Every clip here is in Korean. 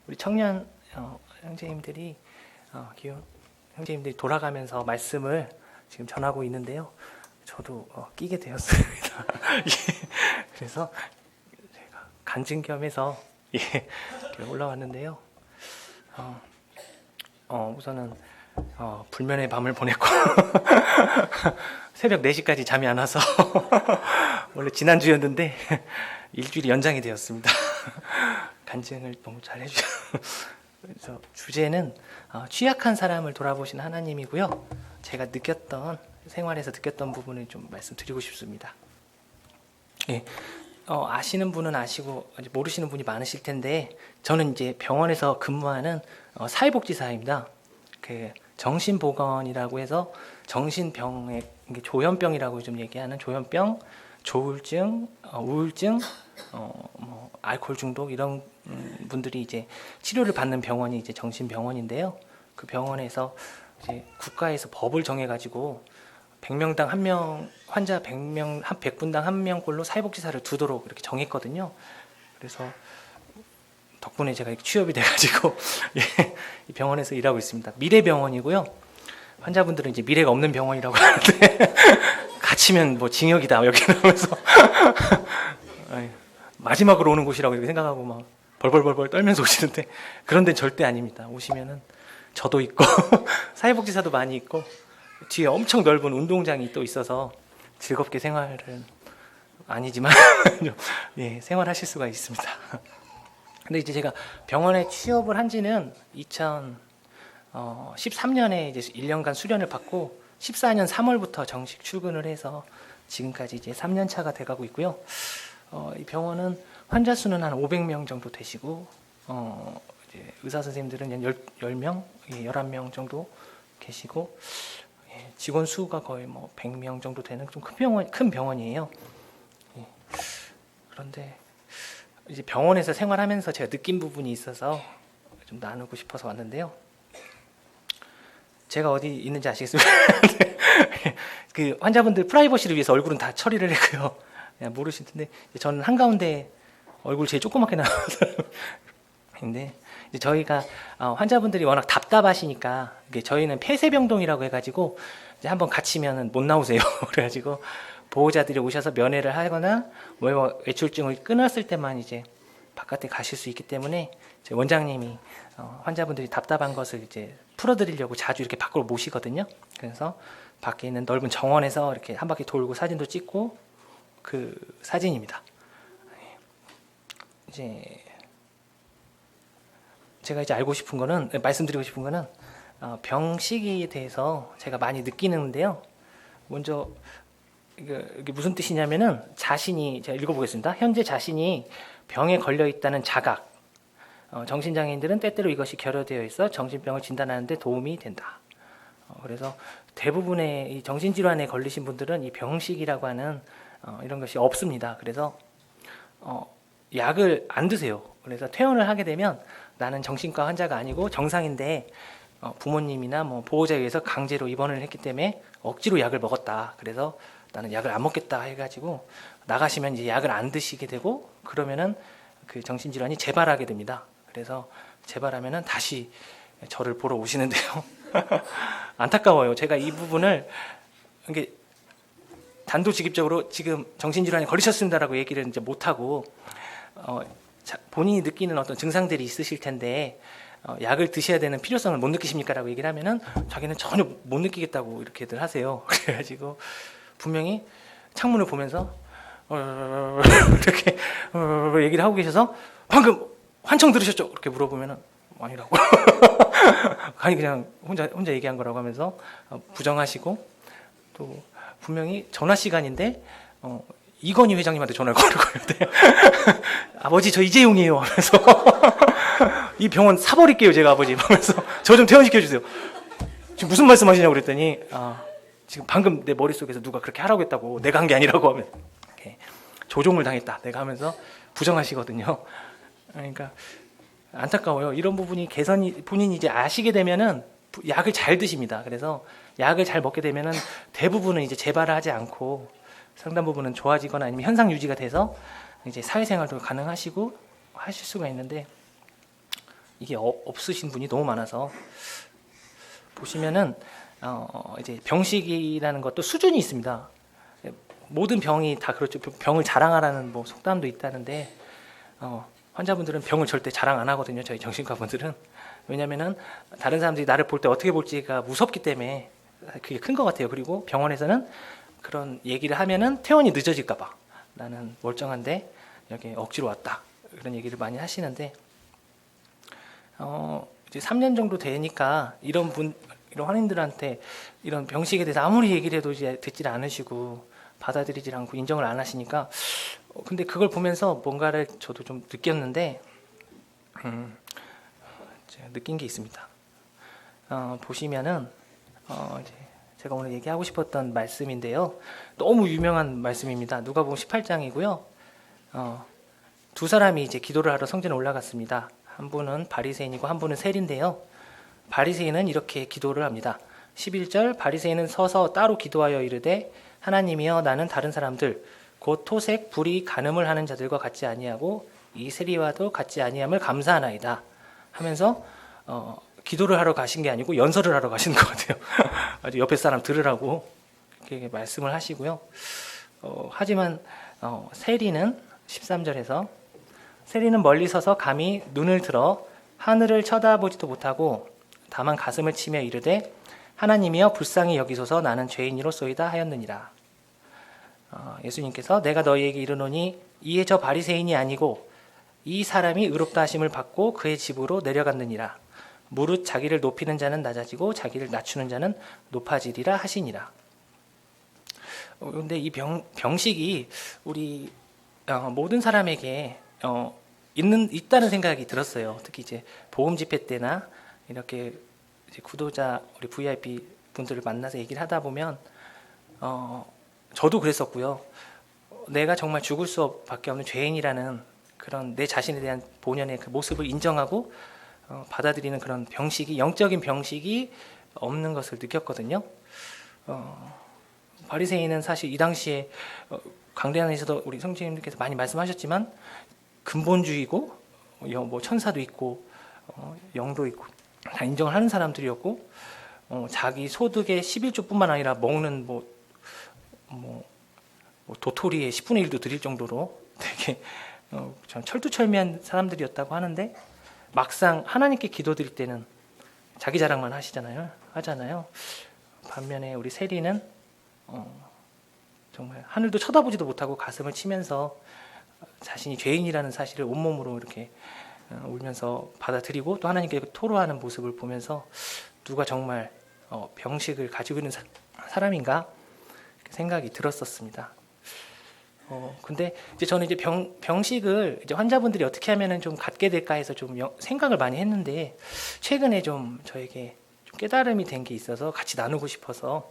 우리 청년 형제님들이 기혼 형제님들이 돌아가면서 말씀을 지금 전하고 있는데요. 저도 끼게 되었습니다. 예, 그래서 제가 간증 겸해서 이렇게 올라왔는데요. 우선은 불면의 밤을 보냈고 새벽 4시까지 잠이 안 와서 원래 지난주였는데 일주일이 연장이 되었습니다. 간증을 너무 잘 해주셔서. 그래서 주제는 취약한 사람을 돌아보신 하나님이고요. 제가 생활에서 느꼈던 부분을 좀 말씀드리고 싶습니다. 예, 아시는 분은 아시고 모르시는 분이 많으실 텐데, 저는 이제 병원에서 근무하는 사회복지사입니다. 그 정신보건이라고 해서 정신병의 조현병이라고 좀 얘기하는 조현병, 조울증, 우울증, 알코올 중독 이런 분들이 이제 치료를 받는 병원이 이제 정신병원인데요. 그 병원에서 이제 국가에서 법을 정해가지고 100명당 1명, 환자 100분당 1명꼴로 사회복지사를 두도록 이렇게 정했거든요. 그래서 덕분에 제가 취업이 돼가지고 이 병원에서 일하고 있습니다. 미래병원이고요. 환자분들은 이제 미래가 없는 병원이라고 하는데 갇히면 뭐 징역이다 여기는 하면서 마지막으로 오는 곳이라고 이렇게 생각하고 막 벌벌벌벌 떨면서 오시는데, 그런 데는 절대 아닙니다. 오시면은 저도 있고 사회복지사도 많이 있고 뒤에 엄청 넓은 운동장이 또 있어서 즐겁게 생활은 아니지만 생활하실 수가 있습니다. 근데 이제 제가 병원에 취업을 한 지는 2013년에 이제 1년간 수련을 받고 14년 3월부터 정식 출근을 해서 지금까지 이제 3년 차가 돼가고 있고요. 이 병원은 환자 수는 한 500명 정도 되시고, 이제 의사 선생님들은 한 10명, 11명 정도 계시고, 직원 수가 거의 뭐 100명 정도 되는 좀 큰 병원이에요. 그런데 이제 병원에서 생활하면서 제가 느낀 부분이 있어서 좀 나누고 싶어서 왔는데요. 제가 어디 있는지 아시겠습니까? 그 환자분들 프라이버시를 위해서 얼굴은 다 처리를 했고요. 모르실 텐데 저는 한가운데 얼굴 제일 조그맣게 나오는 사람인데, 이제 저희가 환자분들이 워낙 답답하시니까 저희는 폐쇄병동이라고 해가지고 이제 한번 갇히면은 못 나오세요. 그래가지고 보호자들이 오셔서 면회를 하거나 외출증을 끊었을 때만 이제 바깥에 가실 수 있기 때문에 제 원장님이 환자분들이 답답한 것을 이제 풀어드리려고 자주 이렇게 밖으로 모시거든요. 그래서 밖에 있는 넓은 정원에서 이렇게 한 바퀴 돌고 사진도 찍고, 그 사진입니다. 이제 제가 이제 말씀드리고 싶은 거는 병식에 대해서 제가 많이 느끼는데요. 먼저 이게 무슨 뜻이냐면은, 제가 읽어보겠습니다. 현재 자신이 병에 걸려 있다는 자각. 정신장애인들은 때때로 이것이 결여되어 있어 정신병을 진단하는 데 도움이 된다. 그래서 대부분의 이 정신질환에 걸리신 분들은 이 병식이라고 하는 이런 것이 없습니다. 그래서 약을 안 드세요. 그래서 퇴원을 하게 되면 나는 정신과 환자가 아니고 정상인데 부모님이나 뭐 보호자에 의해서 강제로 입원을 했기 때문에 억지로 약을 먹었다. 그래서 나는 약을 안 먹겠다 해가지고 나가시면 이제 약을 안 드시게 되고, 그러면은 그 정신질환이 재발하게 됩니다. 그래서 재발하면은 다시 저를 보러 오시는데요. 안타까워요. 제가 이 부분을 이게 단도직입적으로 지금 정신질환에 걸리셨습니다라고 얘기를 이제 못하고, 본인이 느끼는 어떤 증상들이 있으실 텐데 약을 드셔야 되는 필요성을 못 느끼십니까? 라고 얘기를 하면은 자기는 전혀 못 느끼겠다고 이렇게들 하세요. 그래가지고 분명히 창문을 보면서 이렇게 얘기를 하고 계셔서 방금 환청 들으셨죠? 이렇게 물어보면은 아니라고. 아니 그냥 혼자 얘기한 거라고 하면서 부정하시고, 또 분명히 전화 시간인데 이건희 회장님한테 전화를 걸고 있는데 아버지 저 이재용이에요 하면서 이 병원 사버릴게요 제가 아버지 하면서 저 좀 퇴원시켜 주세요. 지금 무슨 말씀하시냐고 그랬더니 지금 방금 내 머릿속에서 누가 그렇게 하라고 했다고, 내가 한 게 아니라고 하면 조종을 당했다 내가 하면서 부정하시거든요. 그러니까 안타까워요. 이런 부분이 본인이 이제 아시게 되면은 약을 잘 드십니다. 그래서 약을 잘 먹게 되면은 대부분은 이제 재발을 하지 않고 상당 부분은 좋아지거나 아니면 현상 유지가 돼서 이제 사회생활도 가능하시고 하실 수가 있는데, 이게 없으신 분이 너무 많아서 보시면은 이제 병식이라는 것도 수준이 있습니다. 모든 병이 다 그렇죠. 병을 자랑하라는 뭐 속담도 있다는데 환자분들은 병을 절대 자랑 안 하거든요. 저희 정신과 분들은. 왜냐면은 다른 사람들이 나를 볼 때 어떻게 볼지가 무섭기 때문에 그게 큰 것 같아요. 그리고 병원에서는 그런 얘기를 하면은 퇴원이 늦어질까 봐 나는 멀쩡한데 여기 억지로 왔다 그런 얘기를 많이 하시는데 이제 3년 정도 되니까 이런 환인들한테 이런 병식에 대해서 아무리 얘기를 해도 이제 듣질 않으시고 받아들이질 않고 인정을 안 하시니까 근데 그걸 보면서 뭔가를 저도 좀 느꼈는데 제가 느낀 게 있습니다. 보시면은 이제 제가 오늘 얘기하고 싶었던 말씀인데요. 너무 유명한 말씀입니다. 누가복음 18장이고요. 두 사람이 이제 기도를 하러 성전에 올라갔습니다. 한 분은 바리새인이고 한 분은 세리인데요. 바리새인은 이렇게 기도를 합니다. 11절 바리새인은 서서 따로 기도하여 이르되 하나님이여 나는 다른 사람들 곧 토색 불의 간음을 하는 자들과 같지 아니하고 이 세리와도 같지 아니함을 감사하나이다 하면서 기도를 하러 가신 게 아니고 연설을 하러 가시는 것 같아요. 아주 옆에 사람 들으라고 이렇게 말씀을 하시고요. 하지만 세리는 13절에서 세리는 멀리 서서 감히 눈을 들어 하늘을 쳐다보지도 못하고 다만 가슴을 치며 이르되 하나님이여 불쌍히 여기소서 나는 죄인이로소이다 하였느니라. 예수님께서 내가 너희에게 이르노니 이에 저 바리새인이 아니고 이 사람이 의롭다 하심을 받고 그의 집으로 내려갔느니라. 무릇 자기를 높이는 자는 낮아지고 자기를 낮추는 자는 높아지리라 하시니라. 그런데 이 병식이 우리 모든 사람에게 있다는 생각이 들었어요. 특히 이제 보험 집회 때나 이렇게 이제 구도자 우리 VIP 분들을 만나서 얘기를 하다 보면 저도 그랬었고요. 내가 정말 죽을 수밖에 없는 죄인이라는 그런 내 자신에 대한 본연의 그 모습을 인정하고 받아들이는 그런 병식이 영적인 병식이 없는 것을 느꼈거든요. 바리새인은 사실 이 당시에 강대안에서도 우리 성지님께서 많이 말씀하셨지만 근본주의고 뭐 천사도 있고 영도 있고 다 인정을 하는 사람들이었고 자기 소득의 11조뿐만 아니라 먹는 뭐 도토리의 10분의 1도 드릴 정도로 되게 철두철미한 사람들이었다고 하는데 막상 하나님께 기도드릴 때는 자기 자랑만 하잖아요. 반면에 우리 세리는 정말 하늘도 쳐다보지도 못하고 가슴을 치면서 자신이 죄인이라는 사실을 온몸으로 이렇게 울면서 받아들이고 또 하나님께 토로하는 모습을 보면서 누가 정말 병식을 가지고 있는 사람인가 생각이 들었었습니다. 근데 이제 저는 이제 병식을 이제 환자분들이 어떻게 하면은 좀 갖게 될까 해서 좀 생각을 많이 했는데 최근에 좀 저에게 좀 깨달음이 된 게 있어서 같이 나누고 싶어서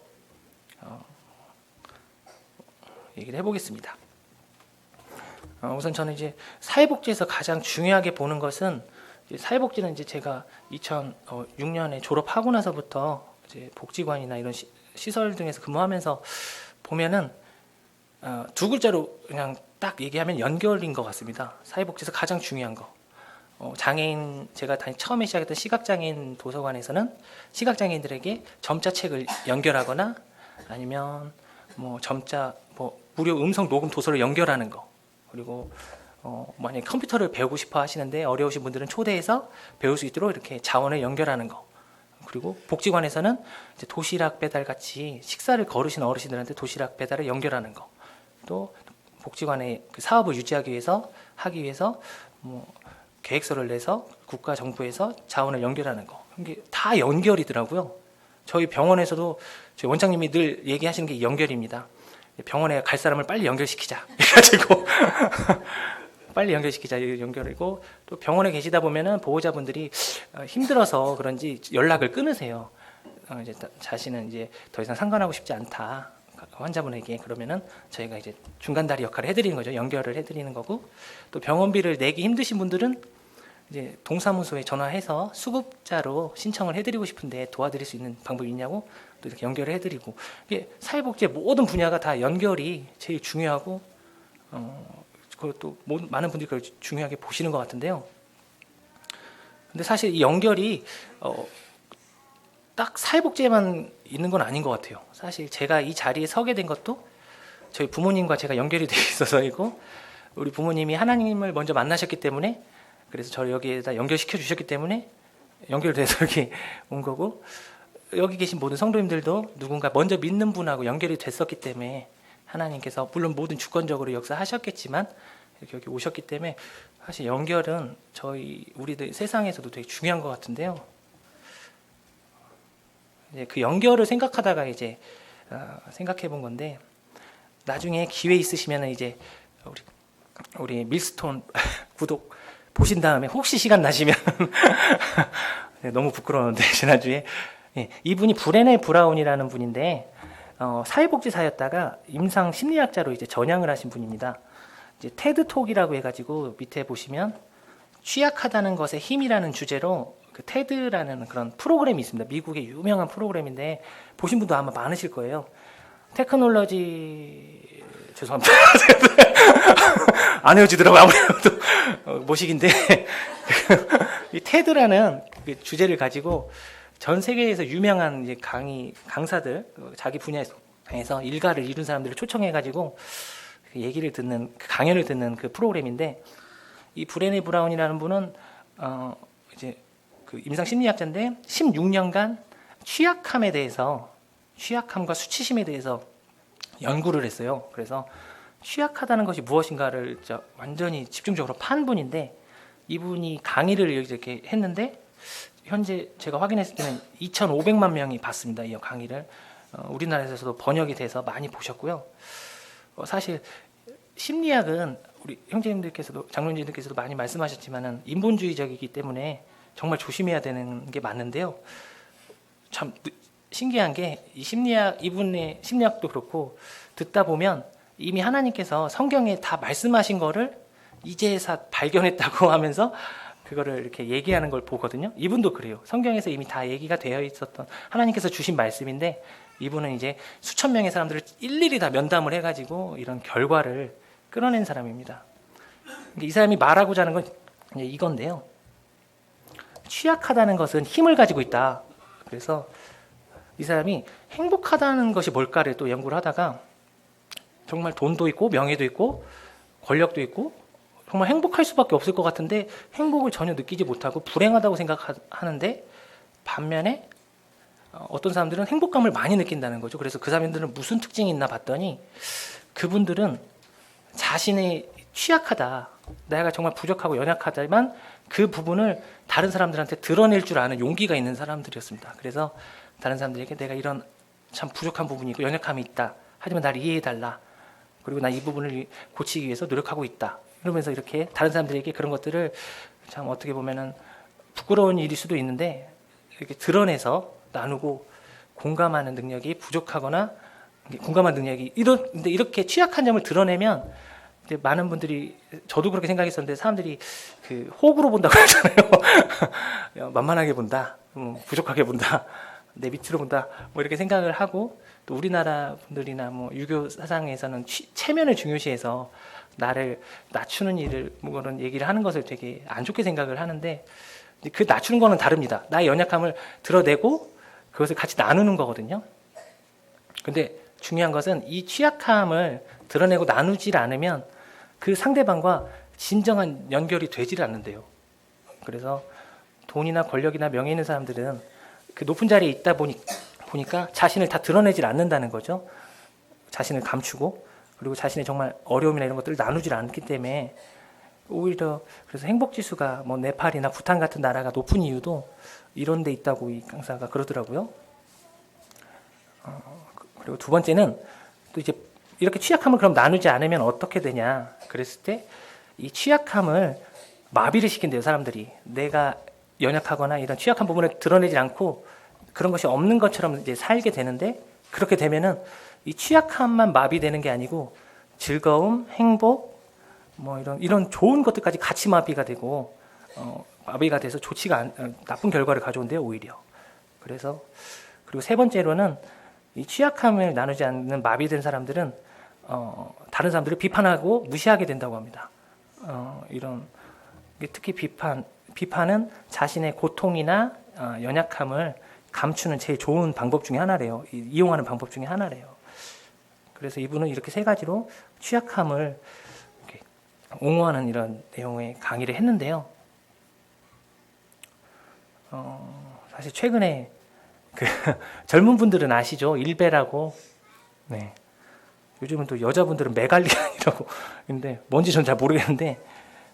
얘기를 해보겠습니다. 우선 저는 이제 사회복지에서 가장 중요하게 보는 것은 사회복지는 이제 제가 2006년에 졸업하고 나서부터 이제 복지관이나 이런 시설 등에서 근무하면서 보면은 두 글자로 그냥 딱 얘기하면 연결인 것 같습니다. 사회복지에서 가장 중요한 거. 장애인 제가 처음에 시작했던 시각장애인 도서관에서는 시각장애인들에게 점자책을 연결하거나 아니면 뭐 점자 무료 음성 녹음 도서를 연결하는 거. 그리고 만약에 컴퓨터를 배우고 싶어 하시는데 어려우신 분들은 초대해서 배울 수 있도록 이렇게 자원을 연결하는 거. 그리고 복지관에서는 이제 도시락 배달 같이 식사를 거르신 어르신들한테 도시락 배달을 연결하는 거. 또 복지관의 그 사업을 유지하기 위해서 뭐 계획서를 내서 국가 정부에서 자원을 연결하는 거. 이게 다 연결이더라고요. 저희 병원에서도 저희 원장님이 늘 얘기하시는 게 연결입니다. 병원에 갈 사람을 빨리 연결시키자. 그래가지고 빨리 연결시키자 연결이고 또 병원에 계시다 보면은 보호자분들이 힘들어서 그런지 연락을 끊으세요. 이제 자신은 이제 더 이상 상관하고 싶지 않다. 환자분에게 그러면은 저희가 이제 중간다리 역할을 해드리는 거죠. 연결을 해드리는 거고 또 병원비를 내기 힘드신 분들은 이제 동사무소에 전화해서 수급자로 신청을 해드리고 싶은데 도와드릴 수 있는 방법이 있냐고 또 이렇게 연결을 해드리고 이게 사회복지의 모든 분야가 다 연결이 제일 중요하고 그걸 또 많은 분들이 그걸 중요하게 보시는 것 같은데요. 근데 사실 이 연결이 딱 사회복지에만 있는 건 아닌 것 같아요. 사실 제가 이 자리에 서게 된 것도 저희 부모님과 제가 연결이 돼 있어서이고, 우리 부모님이 하나님을 먼저 만나셨기 때문에, 그래서 저를 여기에다 연결시켜 주셨기 때문에 연결돼서 여기 온 거고, 여기 계신 모든 성도님들도 누군가 먼저 믿는 분하고 연결이 됐었기 때문에 하나님께서 물론 모든 주권적으로 역사하셨겠지만 이렇게 여기 오셨기 때문에, 사실 연결은 우리들 세상에서도 되게 중요한 것 같은데요. 이제 그 연결을 생각하다가 이제 생각해 본 건데, 나중에 기회 있으시면 이제 우리 밀스톤 구독 보신 다음에 혹시 시간 나시면 네, 너무 부끄러운데 지난주에 이분이 브레네 브라운이라는 분인데 사회복지사였다가 임상 심리학자로 이제 전향을 하신 분입니다. 이제 테드톡이라고 해가지고 밑에 보시면 취약하다는 것의 힘이라는 주제로 그 테드라는 그런 프로그램이 있습니다. 미국의 유명한 프로그램인데 보신 분도 아마 많으실 거예요. 테크놀로지 죄송합니다. 안 헤어지더라고요. 아무래도 모식인데 이 테드라는 그 주제를 가지고 전 세계에서 유명한 이제 강사들 자기 분야에서 일가를 이룬 사람들을 초청해가지고 얘기를 듣는 강연을 듣는 그 프로그램인데, 이 브레네 브라운이라는 분은 이제 그 임상 심리학자인데 16년간 취약함과 수치심에 대해서 연구를 했어요. 그래서 취약하다는 것이 무엇인가를 완전히 집중적으로 판 분인데, 이분이 강의를 이렇게 했는데 현재 제가 확인했을 때는 2,500만 명이 봤습니다. 이 강의를 우리나라에서도 번역이 돼서 많이 보셨고요. 사실 심리학은 우리 형제님들께서도 장로님들께서도 많이 말씀하셨지만은 인본주의적이기 때문에 정말 조심해야 되는 게 맞는데요. 참 신기한 게 이 이분의 심리학도 그렇고 듣다 보면 이미 하나님께서 성경에 다 말씀하신 거를 이제서 발견했다고 하면서 그거를 이렇게 얘기하는 걸 보거든요. 이분도 그래요. 성경에서 이미 다 얘기가 되어 있었던 하나님께서 주신 말씀인데, 이분은 이제 수천 명의 사람들을 일일이 다 면담을 해가지고 이런 결과를 끌어낸 사람입니다. 이 사람이 말하고자 하는 건 이건데요. 취약하다는 것은 힘을 가지고 있다. 그래서 이 사람이 행복하다는 것이 뭘까를 또 연구를 하다가 정말 돈도 있고 명예도 있고 권력도 있고 정말 행복할 수밖에 없을 것 같은데 행복을 전혀 느끼지 못하고 불행하다고 생각하는데, 반면에 어떤 사람들은 행복감을 많이 느낀다는 거죠. 그래서 그 사람들은 무슨 특징이 있나 봤더니 그분들은 자신의 취약하다, 내가 정말 부족하고 연약하지만 그 부분을 다른 사람들한테 드러낼 줄 아는 용기가 있는 사람들이었습니다. 그래서 다른 사람들에게 내가 이런 참 부족한 부분이 있고 연약함이 있다, 하지만 나를 이해해달라, 그리고 나 이 부분을 고치기 위해서 노력하고 있다, 이러면서 이렇게 다른 사람들에게 그런 것들을 참 어떻게 보면은 부끄러운 일일 수도 있는데 이렇게 드러내서 나누고 공감하는 능력이 부족하거나 공감하는 능력이 근데 이렇게 취약한 점을 드러내면 이제 많은 분들이, 저도 그렇게 생각했었는데 사람들이 그 호구로 본다고 하잖아요. 만만하게 본다, 부족하게 본다, 내 밑으로 본다, 뭐 이렇게 생각을 하고, 또 우리나라 분들이나 뭐 유교 사상에서는 체면을 중요시해서 나를 낮추는 일을 뭐 그런 얘기를 하는 것을 되게 안 좋게 생각을 하는데, 그 낮추는 거는 다릅니다. 나의 연약함을 드러내고 그것을 같이 나누는 거거든요. 근데 중요한 것은 이 취약함을 드러내고 나누질 않으면 그 상대방과 진정한 연결이 되질 않는데요. 그래서 돈이나 권력이나 명예 있는 사람들은 그 높은 자리에 있다 보니까 자신을 다 드러내질 않는다는 거죠. 자신을 감추고, 그리고 자신의 정말 어려움이나 이런 것들을 나누질 않기 때문에 오히려 그래서 행복지수가 뭐 네팔이나 부탄 같은 나라가 높은 이유도 이런 데 있다고 이 강사가 그러더라고요. 그리고 두 번째는 또 이제 이렇게 취약함을 그럼 나누지 않으면 어떻게 되냐 그랬을 때, 이 취약함을 마비를 시킨대요. 사람들이 내가 연약하거나 이런 취약한 부분을 드러내지 않고 그런 것이 없는 것처럼 이제 살게 되는데, 그렇게 되면은 이 취약함만 마비되는 게 아니고 즐거움, 행복, 뭐 이런 좋은 것들까지 같이 마비가 되고 마비가 돼서 나쁜 결과를 가져온대요, 오히려. 그래서 그리고 세 번째로는 이 취약함을 나누지 않는 마비된 사람들은 다른 사람들을 비판하고 무시하게 된다고 합니다. 이런 특히 비판은 자신의 고통이나 연약함을 감추는 제일 좋은 방법 중에 하나래요. 이용하는 방법 중에 하나래요. 그래서 이분은 이렇게 세 가지로 취약함을 이렇게 옹호하는 이런 내용의 강의를 했는데요. 사실 최근에 젊은 분들은 아시죠? 일베라고. 네. 요즘은 또 여자분들은 메갈리안이라고. 근데 뭔지 전 잘 모르겠는데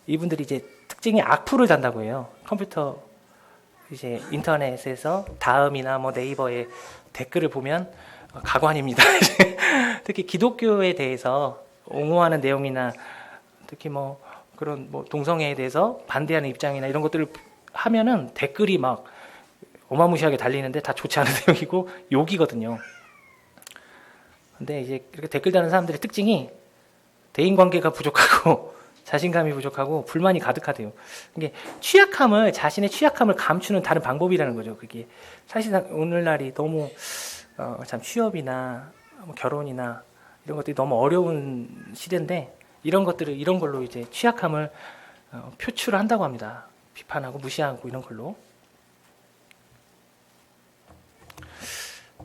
이분들이 이제 특징이 악플을 단다고 해요. 컴퓨터 이제 인터넷에서 다음이나 뭐 네이버에 댓글을 보면 가관입니다. 특히 기독교에 대해서 옹호하는 내용이나 특히 뭐 그런 뭐 동성애에 대해서 반대하는 입장이나 이런 것들을 하면은 댓글이 막 어마무시하게 달리는데 다 좋지 않은 내용이고 욕이거든요. 근데 이제 이렇게 댓글 다는 사람들의 특징이 대인관계가 부족하고 자신감이 부족하고 불만이 가득하대요. 이게 자신의 취약함을 감추는 다른 방법이라는 거죠. 그게 사실상 오늘날이 너무 참 취업이나 뭐 결혼이나 이런 것들이 너무 어려운 시대인데 이런 걸로 이제 취약함을 표출한다고 합니다. 비판하고 무시하고 이런 걸로.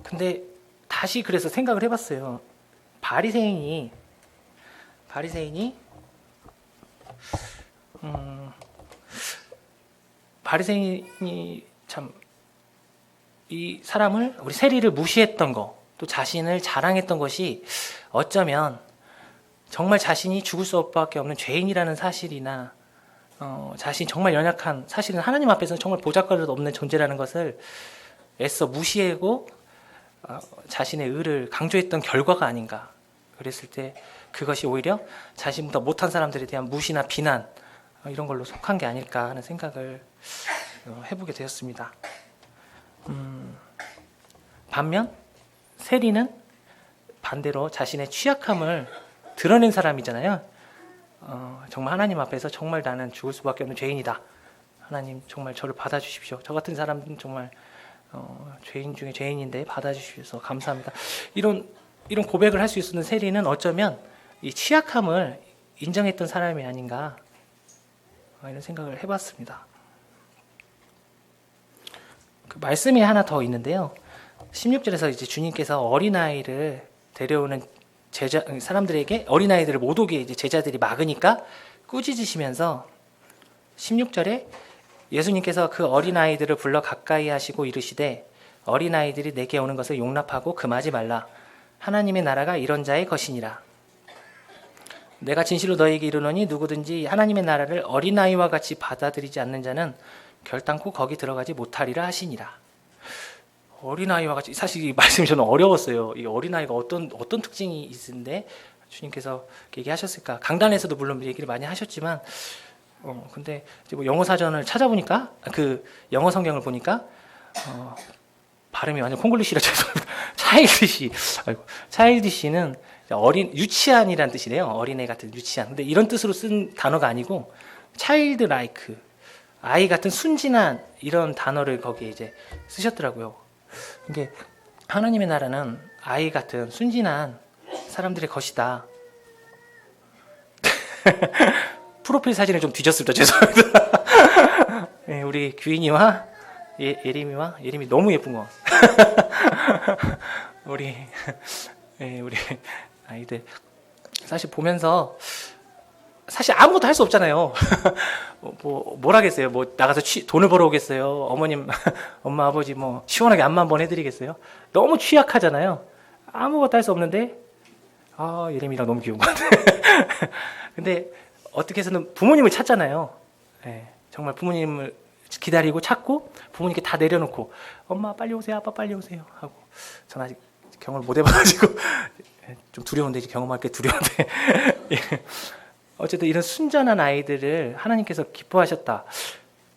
근데 다시 그래서 생각을 해봤어요. 바리새인이 참 이 사람을 우리 세리를 무시했던 거, 또 자신을 자랑했던 것이 어쩌면 정말 자신이 죽을 수밖에 없는 죄인이라는 사실이나 자신이 정말 연약한 사실은 하나님 앞에서는 정말 보잘것없는 없는 존재라는 것을 애써 무시하고 자신의 의를 강조했던 결과가 아닌가. 그랬을 때 그것이 오히려 자신보다 못한 사람들에 대한 무시나 비난 이런 걸로 속한 게 아닐까 하는 생각을 해보게 되었습니다. 반면 세리는 반대로 자신의 취약함을 드러낸 사람이잖아요. 정말 하나님 앞에서 정말 나는 죽을 수밖에 없는 죄인이다. 하나님 정말 저를 받아주십시오. 저 같은 사람은 정말 죄인 중에 죄인인데 받아주셔서 감사합니다. 이런 고백을 할 수 있는 세리는 어쩌면 이 취약함을 인정했던 사람이 아닌가 이런 생각을 해봤습니다. 그 말씀이 하나 더 있는데요. 16절에서 이제 주님께서 어린아이를 데려오는 사람들에게 어린아이들을 못 오게 이제 제자들이 막으니까 꾸짖으시면서 16절에 예수님께서 그 어린아이들을 불러 가까이 하시고 이르시되 어린아이들이 내게 오는 것을 용납하고 금하지 말라. 하나님의 나라가 이런 자의 것이니라. 내가 진실로 너희에게 이르노니 누구든지 하나님의 나라를 어린아이와 같이 받아들이지 않는 자는 결단코 거기 들어가지 못하리라 하시니라. 어린아이와 같이, 사실 이 말씀이 저는 어려웠어요. 이 어린아이가 어떤 특징이 있는데 주님께서 얘기하셨을까. 강단에서도 물론 얘기를 많이 하셨지만 근데 이제 뭐 영어 사전을 찾아보니까 그 영어 성경을 보니까 발음이 완전 콩글리시라 죄송합니다. 차일디시는 유치한이라는 뜻이래요. 어린애 같은 유치한. 근데 이런 뜻으로 쓴 단어가 아니고 차일드 라이크, 아이 같은 순진한 이런 단어를 거기에 이제 쓰셨더라고요. 이게 하나님의 나라는 아이 같은 순진한 사람들의 것이다. 프로필 사진을 좀 뒤졌습니다. 죄송합니다. 네, 우리 규인이와 예림이 너무 예쁜 거. 우리 아이들 사실 보면서 사실 아무것도 할 수 없잖아요. 뭘 하겠어요? 뭐 나가서 돈을 벌어오겠어요? 엄마 아버지 뭐 시원하게 안마 한번 해드리겠어요? 너무 취약하잖아요. 아무것도 할 수 없는데 예림이랑 너무 귀여운 것 같아. 근데 어떻게 해서는 부모님을 찾잖아요. 네, 정말 부모님을 기다리고 찾고 부모님께 다 내려놓고 엄마 빨리 오세요, 아빠 빨리 오세요 하고. 전 아직 경험을 못 해봐가지고 좀 두려운데, 이제 경험할 게 두려운데 어쨌든 이런 순전한 아이들을 하나님께서 기뻐하셨다.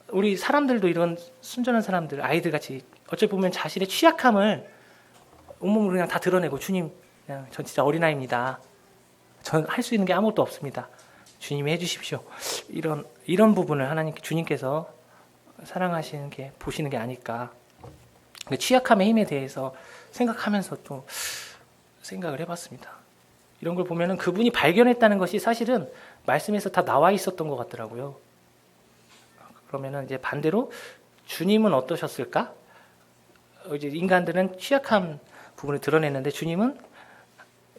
우리 사람들도 이런 순전한 사람들, 아이들 같이 어찌 보면 자신의 취약함을 온몸으로 그냥 다 드러내고, 주님 그냥 전 진짜 어린아이입니다. 전 할 수 있는 게 아무것도 없습니다. 주님이 해주십시오. 이런 부분을 주님께서 사랑하시는 게, 보시는 게 아닐까. 취약함의 힘에 대해서 생각하면서 또 생각을 해봤습니다. 이런 걸 보면은 그분이 발견했다는 것이 사실은 말씀에서 다 나와 있었던 것 같더라고요. 그러면은 이제 반대로 주님은 어떠셨을까? 이제 인간들은 취약한 부분을 드러냈는데 주님은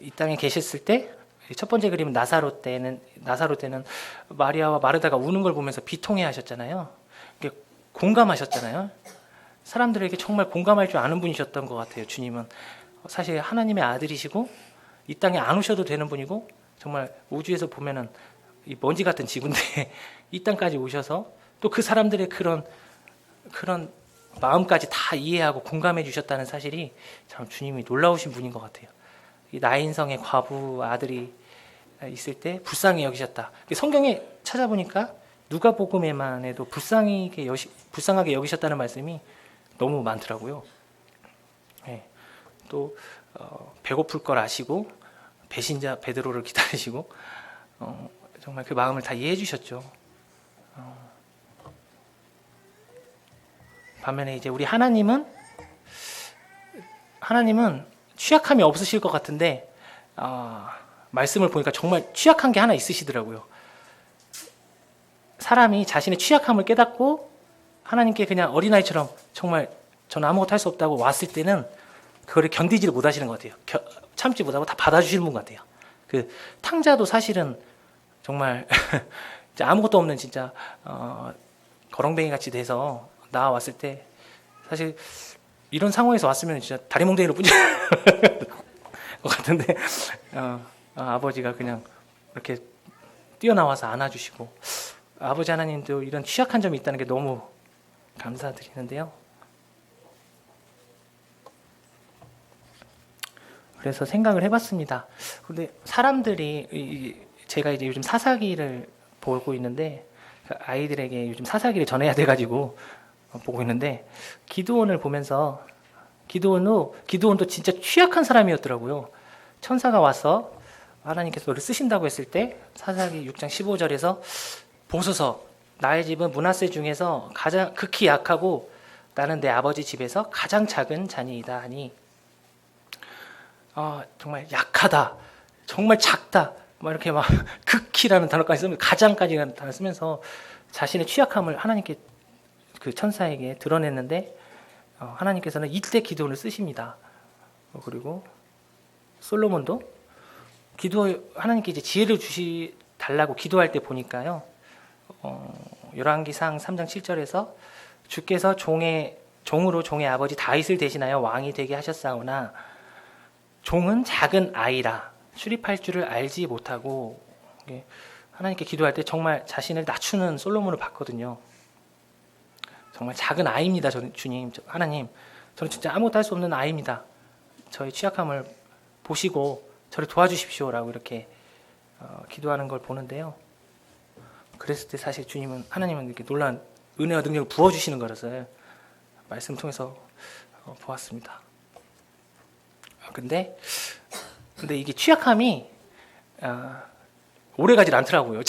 이 땅에 계셨을 때 첫 번째 그림은 나사로 때는 마리아와 마르다가 우는 걸 보면서 비통해 하셨잖아요. 공감하셨잖아요. 사람들에게 정말 공감할 줄 아는 분이셨던 것 같아요. 주님은 사실 하나님의 아들이시고 이 땅에 안 오셔도 되는 분이고 정말 우주에서 보면은 이 먼지 같은 지구인데 이 땅까지 오셔서 또 그 사람들의 그런 마음까지 다 이해하고 공감해 주셨다는 사실이 참 주님이 놀라우신 분인 것 같아요. 이 나인성의 과부 아들이 있을 때 불쌍히 여기셨다. 성경에 찾아보니까 누가복음에만 해도 불쌍하게 여기셨다는 말씀이 너무 많더라고요. 네. 또 배고플 걸 아시고 배신자 베드로를 기다리시고 정말 그 마음을 다 이해해 주셨죠. 반면에 이제 우리 하나님은 취약함이 없으실 것 같은데 말씀을 보니까 정말 취약한 게 하나 있으시더라고요. 사람이 자신의 취약함을 깨닫고 하나님께 그냥 어린아이처럼 정말 저는 아무것도 할 수 없다고 왔을 때는 그거를 견디지를 못하시는 것 같아요. 참지 못하고 다 받아주시는 분 같아요. 그 탕자도 사실은 정말 아무것도 없는 진짜 거렁뱅이 같이 돼서 나왔을 때 사실 이런 상황에서 왔으면 진짜 다리몽둥이로 뿐이 것 같은데 아버지가 그냥 이렇게 뛰어나와서 안아주시고 아버지 하나님도 이런 취약한 점이 있다는 게 너무 감사드리는데요. 그래서 생각을 해봤습니다. 근데 사람들이 제가 이제 요즘 사사기를 보고 있는데 아이들에게 요즘 사사기를 전해야 돼가지고 보고 있는데 기드온을 보면서 기드온도 진짜 취약한 사람이었더라고요. 천사가 와서 하나님께서 너를 쓰신다고 했을 때 사사기 6장 15절에서 보소서 나의 집은 므낫세 중에서 가장 극히 약하고 나는 내 아버지 집에서 가장 작은 자니이다 하니 정말 약하다, 정말 작다, 막 이렇게 막 극히라는 단어까지 쓰면 가장까지라는 단어 쓰면서 자신의 취약함을 하나님께 그 천사에게 드러냈는데 하나님께서는 이때 기도를 쓰십니다. 그리고 솔로몬도 하나님께 이제 지혜를 달라고 기도할 때 보니까요. 열왕기상 3장 7절에서 주께서 종으로 종의 아버지 다윗을 대신하여 왕이 되게 하셨사오나 종은 작은 아이라 출입할 줄을 알지 못하고 하나님께 기도할 때 정말 자신을 낮추는 솔로몬을 봤거든요. 정말 작은 아이입니다. 주님, 하나님, 저는 진짜 아무것도 할 수 없는 아이입니다. 저의 취약함을 보시고 저를 도와주십시오라고 이렇게 기도하는 걸 보는데요. 그랬을 때 사실 하나님은 이렇게 놀라운 은혜와 능력을 부어주시는 거라서 말씀 통해서 보았습니다. 근데 이게 취약함이 오래가질 않더라고요.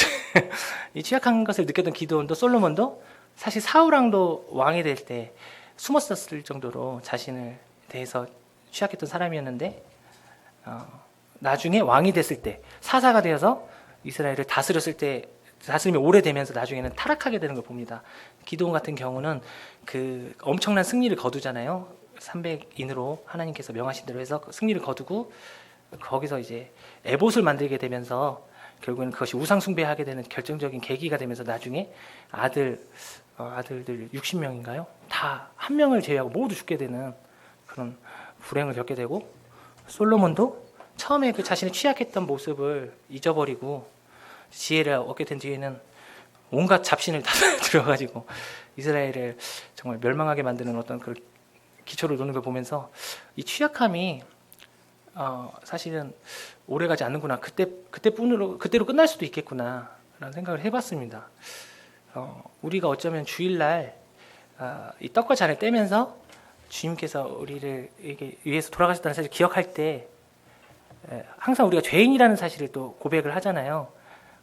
이 취약한 것을 느꼈던 기드온도 솔로몬도 사실 사울왕도 왕이 될 때 숨었었을 정도로 자신을 대해서 취약했던 사람이었는데 나중에 왕이 됐을 때 사사가 되어서 이스라엘을 다스림이 오래되면서 나중에는 타락하게 되는 걸 봅니다. 기드온 같은 경우는 그 엄청난 승리를 거두잖아요. 300인으로 하나님께서 명하신 대로 해서 승리를 거두고 거기서 이제 에봇을 만들게 되면서 결국은 그것이 우상 숭배하게 되는 결정적인 계기가 되면서 나중에 아들들 60명인가요? 다 한 명을 제외하고 모두 죽게 되는 그런 불행을 겪게 되고 솔로몬도 처음에 그 자신의 취약했던 모습을 잊어버리고 지혜를 얻게 된 뒤에는 온갖 잡신을 다 들어가지고 이스라엘을 정말 멸망하게 만드는 어떤 그 기초를 놓는 걸 보면서 이 취약함이 사실은 오래가지 않는구나. 그때로 끝날 수도 있겠구나라는 생각을 해봤습니다. 우리가 어쩌면 주일날 이 떡과 잔을 떼면서 주님께서 우리를 위해서 돌아가셨다는 사실을 기억할 때 항상 우리가 죄인이라는 사실을 또 고백을 하잖아요.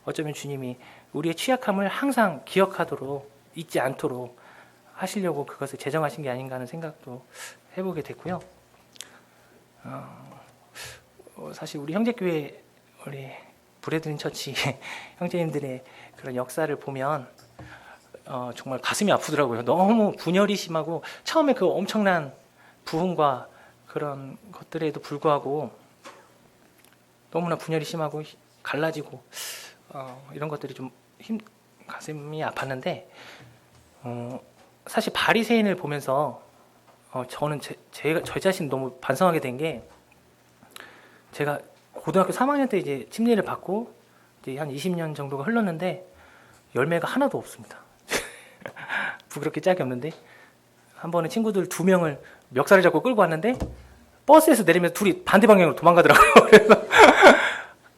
어쩌면 주님이 우리의 취약함을 항상 기억하도록 잊지 않도록 하시려고 그것을 제정하신 게 아닌가 하는 생각도 해보게 됐고요. 사실 우리 형제교회 우리 브레드린 처치 형제님들의 그런 역사를 보면 정말 가슴이 아프더라고요. 너무 분열이 심하고 처음에 그 엄청난 부흥과 그런 것들에도 불구하고 너무나 분열이 심하고 갈라지고 이런 것들이 좀 가슴이 아팠는데 사실 바리새인을 보면서 저는 제 자신 너무 반성하게 된 게 제가 고등학교 3학년 때 이제 침례를 받고 이제 한 20년 정도가 흘렀는데 열매가 하나도 없습니다. 부끄럽게 짝이 없는데 한 번은 친구들 2명을 멱살을 잡고 끌고 왔는데 버스에서 내리면서 둘이 반대 방향으로 도망가더라고요. 그래서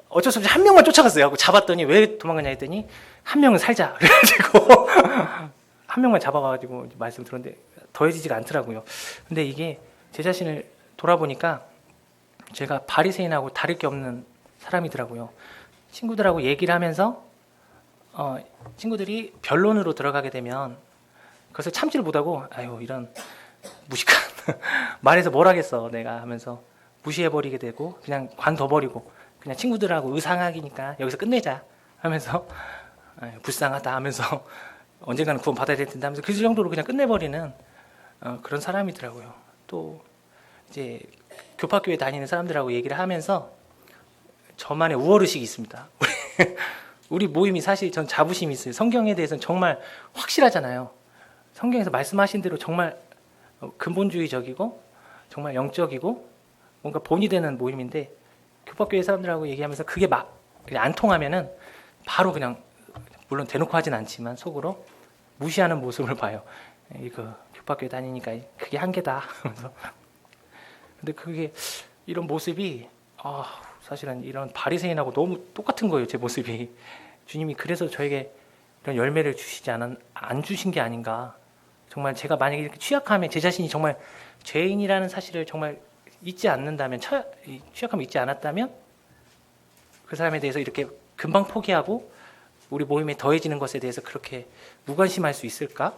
어쩔 수 없이 한 명만 쫓아갔어요. 하고 잡았더니 왜 도망가냐 했더니 한 명은 살자. 그래가지고 한 명만 잡아가지고 말씀 들었는데 더해지지가 않더라고요. 근데 이게 제 자신을 돌아보니까 제가 바리새인하고 다를 게 없는 사람이더라고요. 친구들하고 얘기를 하면서 친구들이 변론으로 들어가게 되면 그것을 참지를 못하고 아유 이런 무식한 말해서 뭘 하겠어 내가 하면서 무시해버리게 되고 그냥 관둬버리고 그냥 친구들하고 의상하기니까 여기서 끝내자 하면서 아유, 불쌍하다 하면서 언젠가는 구원 받아야 될 텐데 하면서 그 정도로 그냥 끝내버리는 그런 사람이더라고요. 또 이제 교파교회 다니는 사람들하고 얘기를 하면서 저만의 우월의식이 있습니다. 우리 모임이 사실 전 자부심이 있어요. 성경에 대해서는 정말 확실하잖아요. 성경에서 말씀하신 대로 정말 근본주의적이고 정말 영적이고 뭔가 본이 되는 모임인데 교파교회 사람들하고 얘기하면서 그게 막 안 통하면은 바로 그냥 물론 대놓고 하진 않지만 속으로 무시하는 모습을 봐요. 이거 교파교회 다니니까 그게 한계다. 근데 그게 이런 모습이 사실은 이런 바리새인하고 너무 똑같은 거예요. 제 모습이. 주님이 그래서 저에게 이런 열매를 안 주신 게 아닌가. 정말 제가 만약에 이렇게 취약함에 제 자신이 정말 죄인이라는 사실을 정말 잊지 않는다면 취약함을 잊지 않았다면 그 사람에 대해서 이렇게 금방 포기하고 우리 모임에 더해지는 것에 대해서 그렇게 무관심할 수 있을까?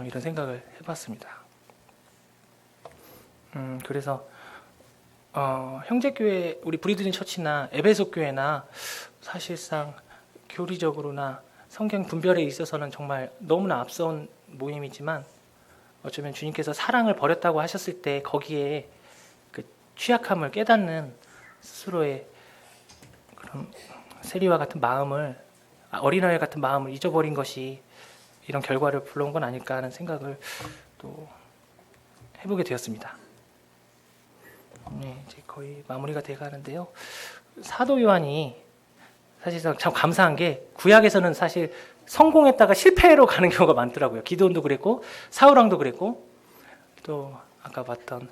이런 생각을 해봤습니다. 그래서 형제교회 우리 브리드린 처치나 에베소 교회나 사실상 교리적으로나 성경 분별에 있어서는 정말 너무나 앞선 모임이지만 어쩌면 주님께서 사랑을 버렸다고 하셨을 때 거기에 그 취약함을 깨닫는 스스로의 그런 세리와 같은 마음을 어린아이 같은 마음을 잊어버린 것이 이런 결과를 불러온 건 아닐까 하는 생각을 또 해보게 되었습니다. 네, 이제 거의 마무리가 돼가는데요. 사도 요한이 사실상 참 감사한 게 구약에서는 사실 성공했다가 실패로 가는 경우가 많더라고요. 기드온도 그랬고 사울왕도 그랬고 또 아까 봤던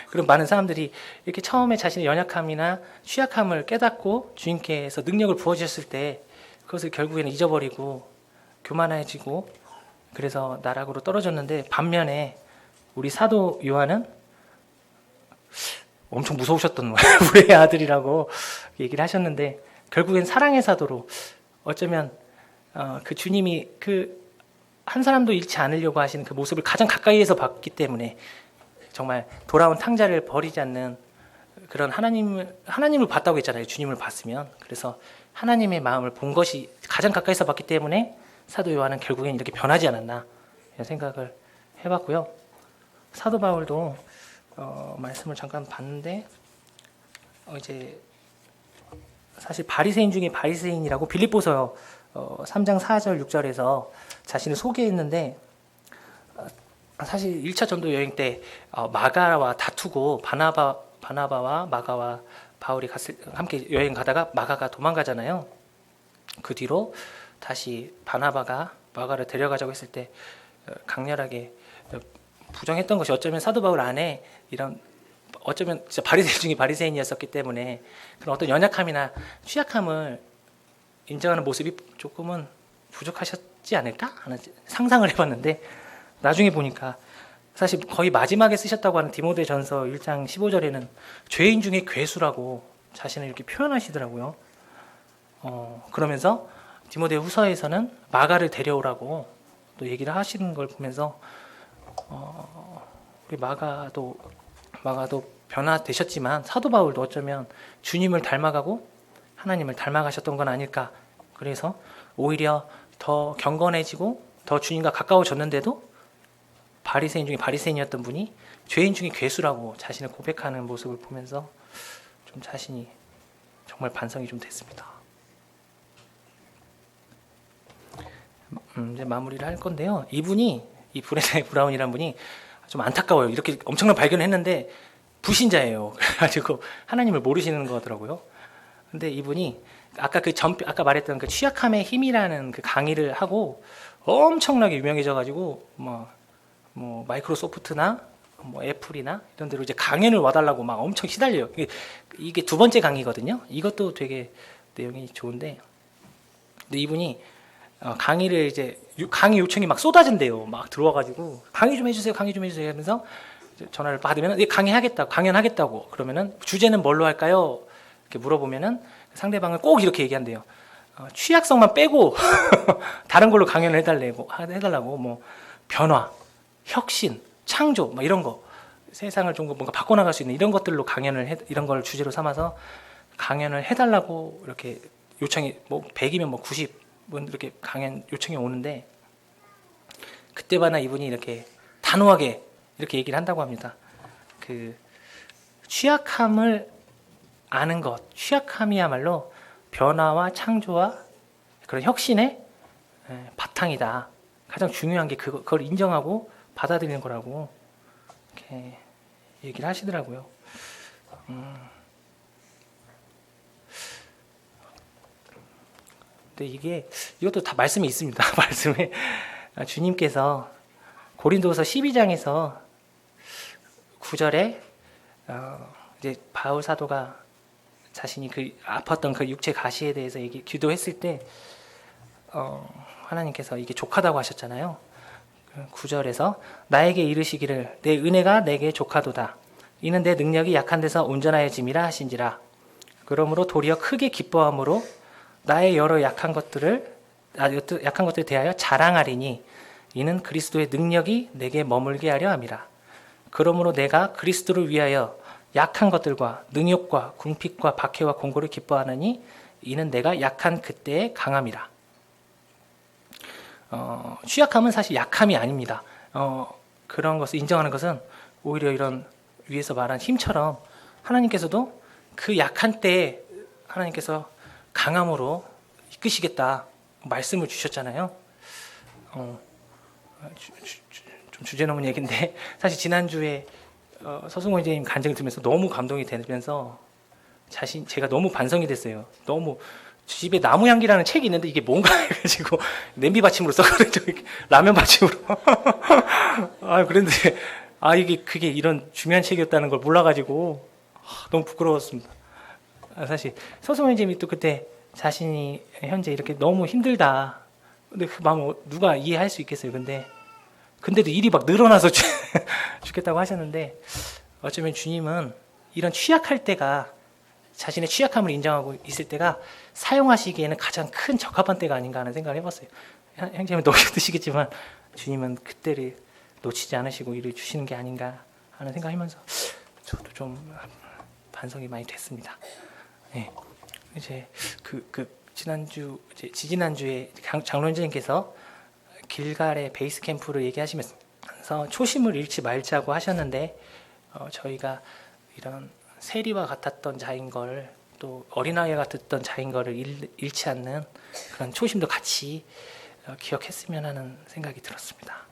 그런 많은 사람들이 이렇게 처음에 자신의 연약함이나 취약함을 깨닫고 주님께서 능력을 부어주셨을 때 그것을 결국에는 잊어버리고 교만해지고 그래서 나락으로 떨어졌는데 반면에 우리 사도 요한은 엄청 무서우셨던 우리의 아들이라고 얘기를 하셨는데 결국엔 사랑의 사도로 어쩌면 그 주님이 그 한 사람도 잃지 않으려고 하시는 그 모습을 가장 가까이에서 봤기 때문에 정말 돌아온 탕자를 버리지 않는 그런 하나님을 봤다고 했잖아요. 주님을 봤으면. 그래서 하나님의 마음을 본 것이 가장 가까이서 봤기 때문에 사도 요한은 결국엔 이렇게 변하지 않았나 이런 생각을 해봤고요. 사도 바울도 말씀을 잠깐 봤는데 이제 사실 바리새인 중에 바리새인이라고 빌립보서 3장 4절 6절에서 자신을 소개했는데 사실 1차 전도 여행 때 마가와 다투고 바나바와 마가와 바울이 함께 여행 가다가 마가가 도망가잖아요. 그 뒤로 다시 바나바가 마가를 데려가자고 했을 때 강렬하게 부정했던 것이 어쩌면 사도 바울 안에 이런 어쩌면 진짜 바리새인 중에 바리새인이었었기 때문에 그런 어떤 연약함이나 취약함을 인정하는 모습이 조금은 부족하셨지 않을까 하는 상상을 해봤는데 나중에 보니까 사실 거의 마지막에 쓰셨다고 하는 디모데전서 1장 15절에는 죄인 중에 괴수라고 자신을 이렇게 표현하시더라고요. 그러면서 디모데 후서에서는 마가를 데려오라고 또 얘기를 하시는 걸 보면서 우리 마가도 변화되셨지만 사도 바울도 어쩌면 주님을 닮아가고 하나님을 닮아가셨던 건 아닐까. 그래서 오히려 더 경건해지고 더 주님과 가까워졌는데도 바리새인 중에 바리새인이었던 분이 죄인 중에 괴수라고 자신을 고백하는 모습을 보면서 좀 자신이 정말 반성이 좀 됐습니다. 이제 마무리를 할 건데요. 이 브레네 브라운이라는 분이 좀 안타까워요. 이렇게 엄청난 발견을 했는데 불신자예요. 그래가지고 하나님을 모르시는 거더라고요. 근데 이분이 아까 말했던 그 취약함의 힘이라는 그 강의를 하고 엄청나게 유명해져가지고 뭐 마이크로소프트나 뭐 애플이나 이런 데로 이제 강연을 와달라고 막 엄청 시달려요. 이게 두 번째 강의거든요. 이것도 되게 내용이 좋은데, 근데 이분이 강의를 이제 강의 요청이 막 쏟아진대요. 막 들어와가지고 강의 좀 해주세요 하면서 전화를 받으면 강연하겠다고. 그러면은 주제는 뭘로 할까요? 이렇게 물어보면은 상대방은 꼭 이렇게 얘기한대요. 취약성만 빼고 다른 걸로 강연을 해달라고. 뭐 변화, 혁신, 창조, 뭐 이런 거, 세상을 좀 뭔가 바꿔나갈 수 있는 이런 것들로 이런 걸 주제로 삼아서 강연을 해달라고 이렇게 요청이 뭐 100이면 뭐 90분 이렇게 강연 요청이 오는데, 그때마다 이분이 이렇게 단호하게 이렇게 얘기를 한다고 합니다. 그 취약함을 아는 것, 취약함이야말로 변화와 창조와 그런 혁신의 바탕이다. 가장 중요한 게 그걸 인정하고 받아들이는 거라고 이렇게 얘기를 하시더라고요. 근데 이것도 다 말씀이 있습니다. 말씀에 주님께서 고린도서 12장에서 9절에 이제 바울 사도가 자신이 그 아팠던 그 육체 가시에 대해서 기도했을 때 하나님께서 이게 족하다고 하셨잖아요. 9절에서 나에게 이르시기를 내 은혜가 내게 족하도다. 이는 내 능력이 약한 데서 온전하여짐이라 하신지라. 그러므로 도리어 크게 기뻐함으로 나의 여러 약한 것들에 대하여 자랑하리니 이는 그리스도의 능력이 내게 머물게 하려 함이라. 그러므로 내가 그리스도를 위하여 약한 것들과 능욕과 궁핍과 박해와 공고를 기뻐하느니 이는 내가 약한 그때의 강함이라. 취약함은 사실 약함이 아닙니다. 그런 것을 인정하는 것은 오히려 이런 위에서 말한 힘처럼 하나님께서도 그 약한 때에 하나님께서 강함으로 이끄시겠다 말씀을 주셨잖아요. 좀 주제 넘은 얘기인데 사실 지난주에 서승원 이제님 간증을 들으면서 너무 감동이 되면서 제가 너무 반성이 됐어요. 너무 집에 나무향기라는 책이 있는데 이게 뭔가 해가지고 냄비 받침으로 써가지고 라면 받침으로 그런데 그게 이런 중요한 책이었다는 걸 몰라가지고 너무 부끄러웠습니다. 사실 서승원 이제님이 또 그때 자신이 현재 이렇게 너무 힘들다. 근데 그 마음을 누가 이해할 수 있겠어요. 근데도 일이 막 늘어나서 죽겠다고 하셨는데, 어쩌면 주님은 이런 취약할 때가, 자신의 취약함을 인정하고 있을 때가 사용하시기에는 가장 큰 적합한 때가 아닌가 하는 생각을 해봤어요. 형제님은 너무 힘드시겠지만 주님은 그때를 놓치지 않으시고 일을 주시는 게 아닌가 하는 생각하면서 저도 좀 반성이 많이 됐습니다. 네. 이제 지지난주에 장로님께서 길갈의 베이스 캠프를 얘기하시면서 초심을 잃지 말자고 하셨는데, 저희가 이런 세리와 같았던 자인 걸, 또 어린아이와 같았던 자인 거를 잃지 않는 그런 초심도 같이 기억했으면 하는 생각이 들었습니다.